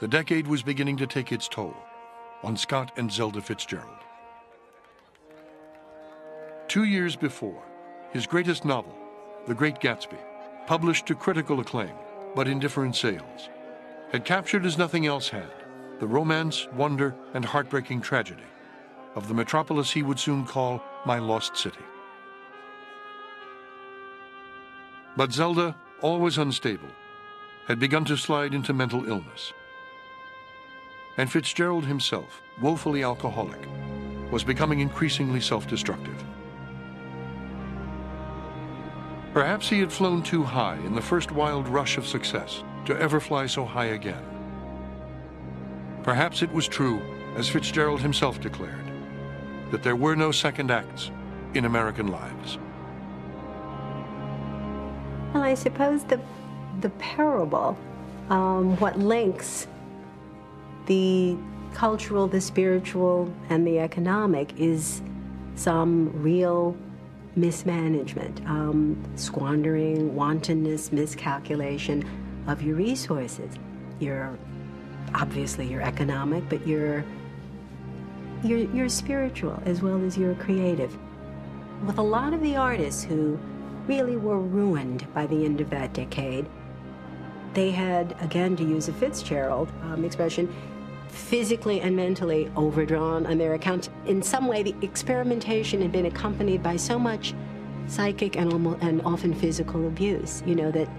The decade was beginning to take its toll on Scott and Zelda Fitzgerald. 2 years before, his greatest novel, The Great Gatsby, published to critical acclaim, but indifferent sales, had captured as nothing else had the romance, wonder, and heartbreaking tragedy of the metropolis he would soon call my lost city. But Zelda, always unstable, had begun to slide into mental illness. And Fitzgerald himself, woefully alcoholic, was becoming increasingly self-destructive. Perhaps he had flown too high in the first wild rush of success to ever fly so high again. Perhaps it was true, as Fitzgerald himself declared, that there were no second acts in American lives. Well, I suppose the parable, what links the cultural, the spiritual, and the economic is some real mismanagement, squandering, wantonness, miscalculation of your resources. Obviously you're economic, but you're spiritual as well as you're creative. With a lot of the artists who really were ruined by the end of that decade, they had, again, to use a Fitzgerald expression, physically and mentally overdrawn on their accounts. In some way, the experimentation had been accompanied by so much psychic and often physical abuse, that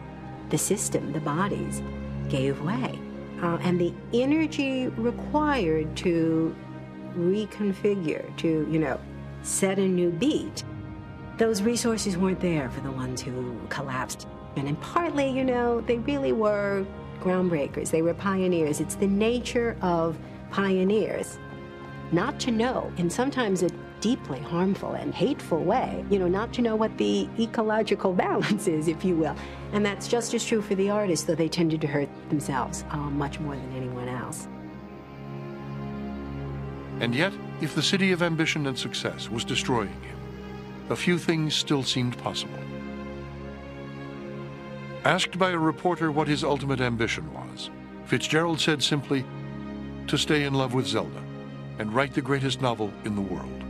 the system, the bodies, gave way. And the energy required to reconfigure, to, set a new beat, those resources weren't there for the ones who collapsed. And partly, they really were groundbreakers. They were pioneers. It's the nature of pioneers not to know, in sometimes a deeply harmful and hateful way, not to know what the ecological balance is, if you will. And that's just as true for the artists, though they tended to hurt themselves much more than anyone else. And yet, if the city of ambition and success was destroying him, a few things still seemed possible. Asked by a reporter what his ultimate ambition was, Fitzgerald said simply, to stay in love with Zelda and write the greatest novel in the world.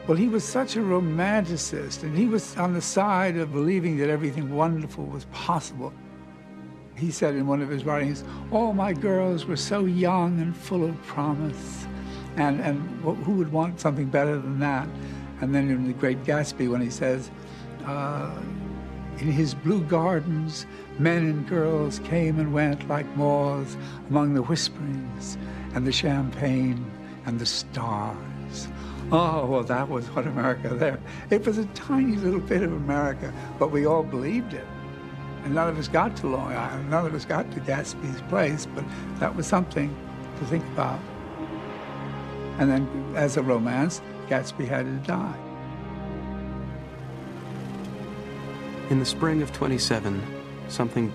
Well, he was such a romanticist, and he was on the side of believing that everything wonderful was possible. He said in one of his writings, all my girls were so young and full of promise, and who would want something better than that? And then in The Great Gatsby, when he says, in his blue gardens, men and girls came and went like moths among the whisperings and the champagne and the stars. Oh, well, that was what America there. It was a tiny little bit of America, but we all believed it. And none of us got to Long Island, none of us got to Gatsby's place, but that was something to think about. And then, as a romance, Gatsby had to die. In the spring of '27, something